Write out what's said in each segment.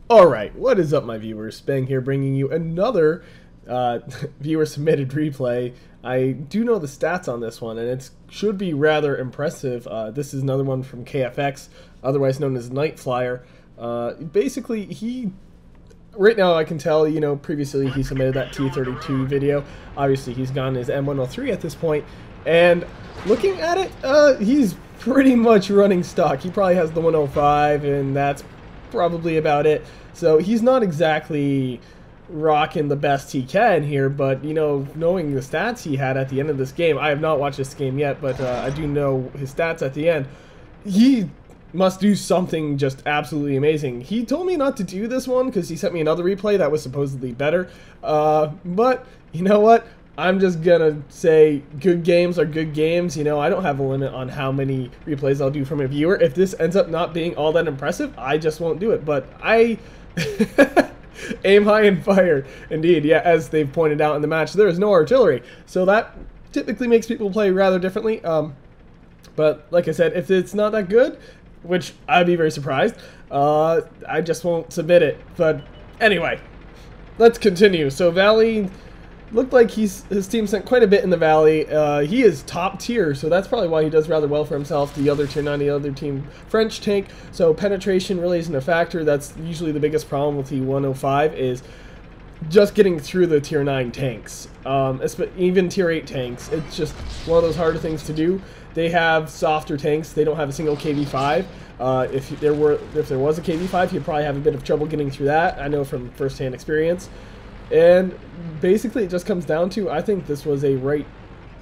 Alright, what is up my viewers? Spang here bringing you another viewer submitted replay. I do know the stats on this one and it should be rather impressive. This is another one from KFX, otherwise known as Night Flyer. Basically, right now I can tell, you know, previously he submitted that T32 video. Obviously he's gotten his M103 at this point, and looking at it, he's pretty much running stock. He probably has the 105 and that's probably about it. So he's not exactly rocking the best he can here, but you know, knowing the stats he had at the end of this game, I have not watched this game yet, but I do know his stats at the end. He must do something just absolutely amazing. He told me not to do this one because he sent me another replay that was supposedly better, but you know what? I'm just gonna say good games are good games. You know, I don't have a limit on how many replays I'll do from a viewer. If this ends up not being all that impressive, I just won't do it. But I aim high and fire. Indeed, yeah, as they've pointed out in the match, there is no artillery. So that typically makes people play rather differently. But like I said, if it's not that good, which I'd be very surprised, I just won't submit it. But anyway, let's continue. So Valley looked like his team sent quite a bit in the Valley. He is top tier, so that's probably why he does rather well for himself. The other tier 9, the other team French tank, so penetration really isn't a factor. That's usually the biggest problem with the 105 is just getting through the tier 9 tanks. Even tier 8 tanks, it's just one of those harder things to do. They have softer tanks. They don't have a single KV5. If there was a KV5, you'd probably have a bit of trouble getting through that. I know from first-hand experience. And basically it just comes down to, I think this was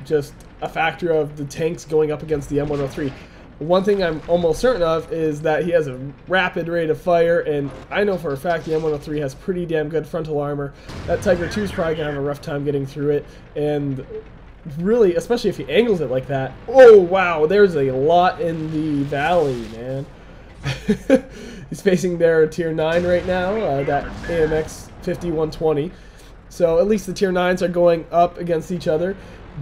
just a factor of the tanks going up against the M103. One thing I'm almost certain of is that he has a rapid rate of fire, and I know for a fact the M103 has pretty damn good frontal armor. That Tiger 2 is probably going to have a rough time getting through it, and really, especially if he angles it like that. Oh wow, there's a lot in the Valley, man. He's facing their tier 9 right now, that AMX 5120. So at least the tier 9s are going up against each other.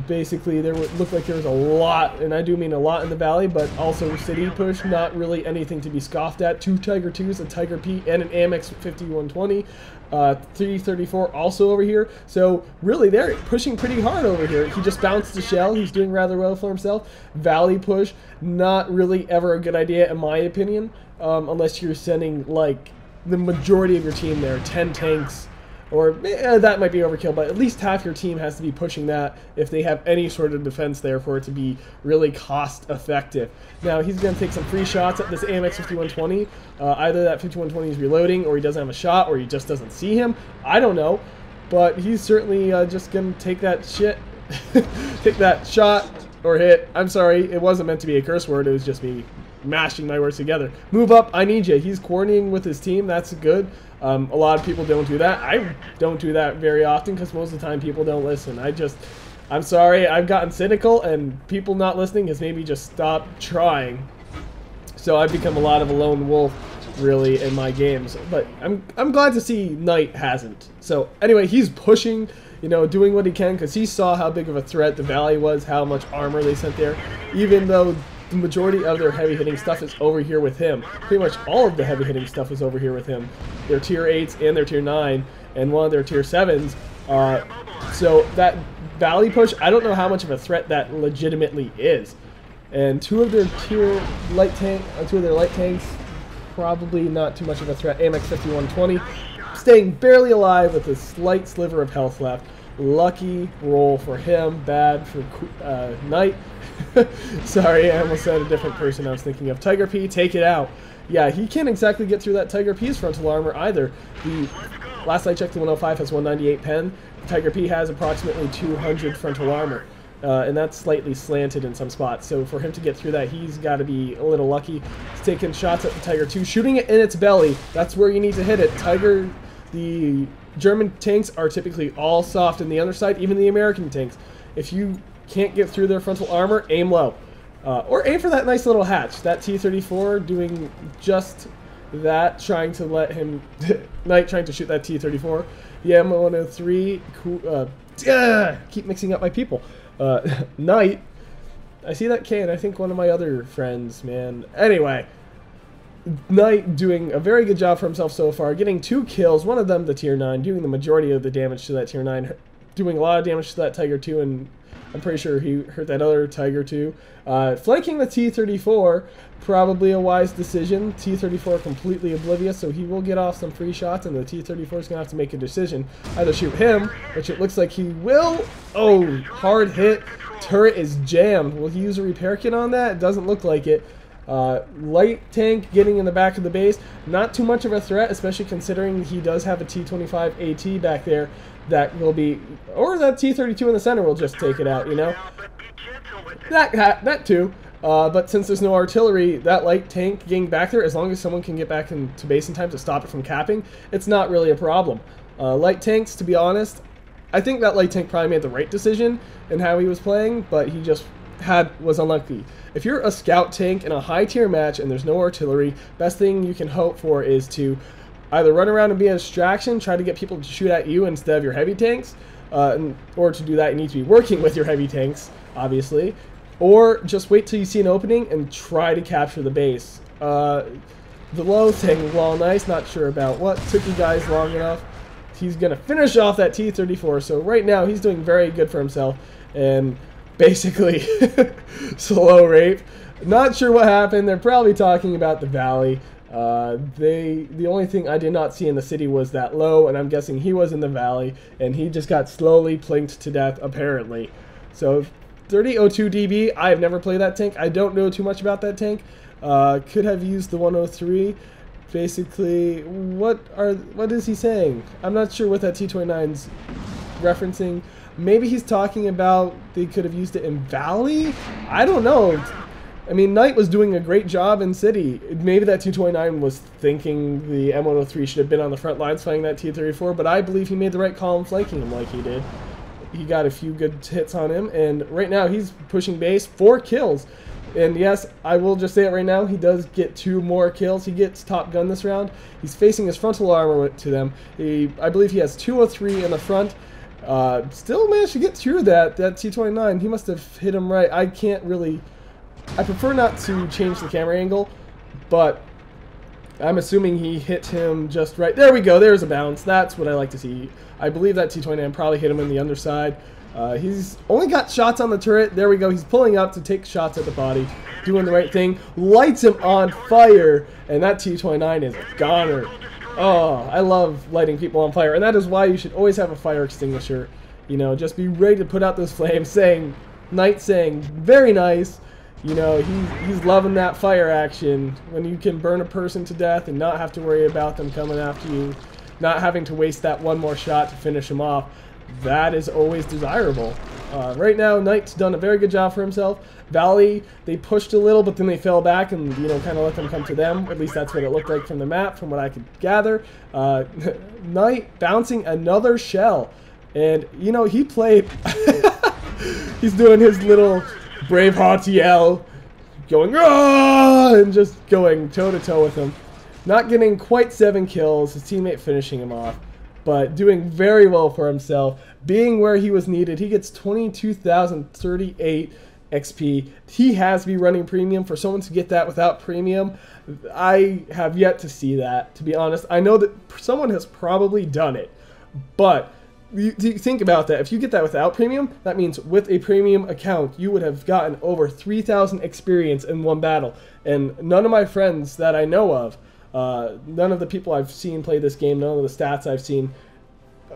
Basically, there looked like there was a lot, and I do mean a lot in the Valley, but also city push, not really anything to be scoffed at. 2 Tiger 2s, a Tiger P, and an AMX 5120. 334 also over here. So really, they're pushing pretty hard over here. He just bounced the shell. He's doing rather well for himself. Valley push, not really ever a good idea in my opinion, unless you're sending like the majority of your team there, 10 tanks, or that might be overkill, but at least half your team has to be pushing that if they have any sort of defense there for it to be really cost effective. Now he's going to take some free shots at this AMX 5120. Either that 5120 is reloading, or he doesn't have a shot, or he just doesn't see him. I don't know, but he's certainly just going to take that shit, take that shot or hit. I'm sorry, it wasn't meant to be a curse word. It was just me mashing my words together. Move up, I need you. He's coordinating with his team. That's good. A lot of people don't do that. I don't do that very often because most of the time people don't listen. I'm sorry, I've gotten cynical, and people not listening has made me just stop trying. So I've become a lot of a lone wolf, really, in my games. But I'm glad to see Knight hasn't. So anyway, he's pushing, you know, doing what he can because he saw how big of a threat the Valley was, how much armor they sent there, even though the majority of their heavy-hitting stuff is over here with him. Pretty much all of the heavy-hitting stuff is over here with him. Their tier 8s and their tier 9 and one of their tier 7s. So that Valley push, I don't know how much of a threat that legitimately is. And two of their light tanks, probably not too much of a threat. AMX 5120, staying barely alive with a slight sliver of health left. Lucky roll for him, bad for Knight. Sorry, I almost said a different person I was thinking of. Tiger P, take it out. Yeah, he can't exactly get through that Tiger P's frontal armor either. Last I checked, the 105 has 198 pen. Tiger P has approximately 200 frontal armor, and that's slightly slanted in some spots. So for him to get through that, he's got to be a little lucky. He's taking shots at the Tiger 2, shooting it in its belly. That's where you need to hit it. The German tanks are typically all soft in the underside, even the American tanks. If you can't get through their frontal armor, aim low. Or aim for that nice little hatch. That T-34 doing just that, trying to let him... Knight trying to shoot that T-34. The M103... keep mixing up my people. Knight... I see that K, and I think one of my other friends, man. Anyway, Knight doing a very good job for himself so far, getting 2 kills, one of them the tier 9, doing the majority of the damage to that tier 9, doing a lot of damage to that Tiger too, and I'm pretty sure he hurt that other Tiger too. Flanking the T-34, probably a wise decision. T-34 completely oblivious, so he will get off some free shots, and the T-34 is going to have to make a decision. Either shoot him, which it looks like he will. Oh, hard hit. Turret is jammed. Will he use a repair kit on that? It doesn't look like it. Light tank getting in the back of the base. Not too much of a threat, especially considering he does have a T-25 AT back there that will be, or that T-32 in the center will just take it out, you know? That too. But since there's no artillery, that light tank getting back there, as long as someone can get back into base in time to stop it from capping, it's not really a problem. Light tanks, to be honest, I think that light tank probably made the right decision in how he was playing, but he just was unlucky. If you're a scout tank in a high tier match and there's no artillery, best thing you can hope for is to either run around and be a distraction, try to get people to shoot at you instead of your heavy tanks, or to do that you need to be working with your heavy tanks, obviously, or just wait till you see an opening and try to capture the base. The low thing, while nice, not sure about what, took you guys long enough. He's going to finish off that T-34, so right now he's doing very good for himself, and basically slow rape. Not sure what happened. They're probably talking about the valley. The only thing I did not see in the city was that low, and I'm guessing he was in the valley, and he just got slowly plinked to death, apparently. So 3002 DB, I have never played that tank. I don't know too much about that tank. Could have used the 103. Basically, what is he saying? I'm not sure what that T-29's referencing. Maybe he's talking about they could have used it in Valley? I don't know. I mean, Knight was doing a great job in City. Maybe that T-29 was thinking the M103 should have been on the front lines fighting that T-34, but I believe he made the right call in flanking him like he did. He got a few good hits on him, and right now he's pushing base, 4 kills. And yes, I will just say it right now, he does get 2 more kills. He gets top gun this round. He's facing his frontal armor to them. I believe he has 203 in the front. Still managed to get through that T-29. He must have hit him right. I can't really... I prefer not to change the camera angle, but I'm assuming he hit him just right. There we go. There's a bounce. That's what I like to see. I believe that T-29 probably hit him in the underside. He's only got shots on the turret. There we go. He's pulling up to take shots at the body. Doing the right thing. Lights him on fire. And that T-29 is a goner. Oh, I love lighting people on fire. And that is why you should always have a fire extinguisher. You know, just be ready to put out those flames. Knight saying, very nice. You know, he's loving that fire action. When you can burn a person to death and not have to worry about them coming after you. Not having to waste that one more shot to finish him off. That is always desirable. Right now, Knight's done a very good job for himself. Valley, they pushed a little, but then they fell back and, you know, kind of let them come to them. At least that's what it looked like from the map, from what I could gather. Knight bouncing another shell. And, you know, he played... He's doing his little Braveheart yell. Going, "Ah!" and just going toe-to-toe with him. Not getting quite 7 kills. His teammate finishing him off. But doing very well for himself, being where he was needed. He gets 22,038 XP. He has to be running premium. For someone to get that without premium, I have yet to see that, to be honest. I know that someone has probably done it, but you think about that. If you get that without premium, that means with a premium account, you would have gotten over 3,000 experience in one battle. And none of my friends that I know of, none of the people I've seen play this game, none of the stats I've seen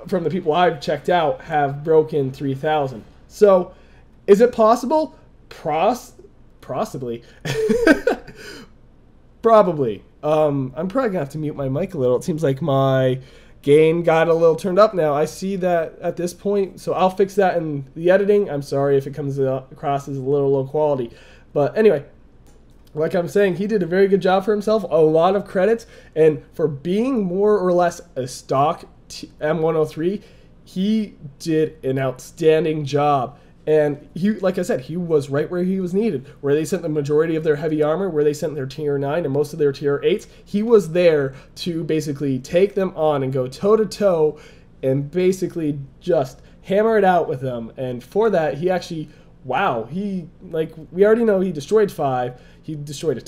from the people I've checked out have broken 3,000. So, is it possible? Possibly. Probably. I'm probably going to have to mute my mic a little. It seems like my gain got a little turned up now. I see that at this point, so I'll fix that in the editing. I'm sorry if it comes across as a little low quality. But anyway, like I'm saying, he did a very good job for himself. A lot of credits. And for being more or less a stock M103, he did an outstanding job. And he, like I said, he was right where he was needed. Where they sent the majority of their heavy armor, where they sent their tier 9 and most of their tier 8s, he was there to basically take them on and go toe-to-toe and basically just hammer it out with them. And for that, he actually... Wow, we already know he destroyed 5. He destroyed a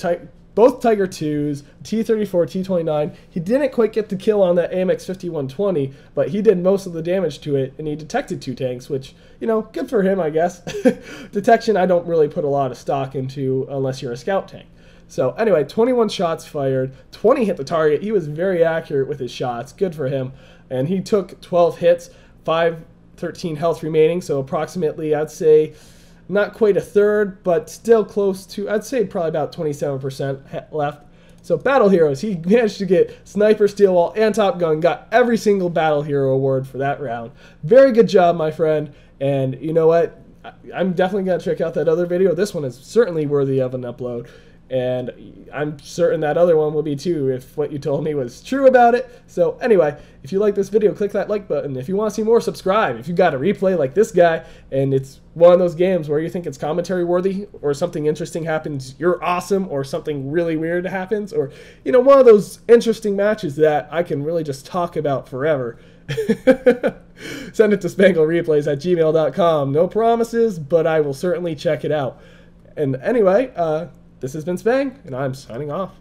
both Tiger 2s, T-34, T-29. He didn't quite get the kill on that AMX 5120, but he did most of the damage to it, and he detected 2 tanks, which, you know, good for him, I guess. Detection, I don't really put a lot of stock into unless you're a scout tank. So anyway, 21 shots fired, 20 hit the target. He was very accurate with his shots. Good for him. And he took 12 hits, 513 health remaining, so approximately, I'd say, not quite a third, but still close to, I'd say probably about 27% left. So Battle Heroes, he managed to get Sniper, Steel Wall, and Top Gun, got every single Battle Hero award for that round. Very good job, my friend. And you know what? I'm definitely going to check out that other video. This one is certainly worthy of an upload. And I'm certain that other one will be too if what you told me was true about it. So anyway, if you like this video, click that like button. If you want to see more, subscribe. If you got a replay like this guy and it's one of those games where you think it's commentary worthy or something interesting happens, you're awesome, or something really weird happens, or, you know, one of those interesting matches that I can really just talk about forever, send it to spanglereplays@gmail.com. No promises, but I will certainly check it out. And anyway, this has been Spang, and I'm signing off.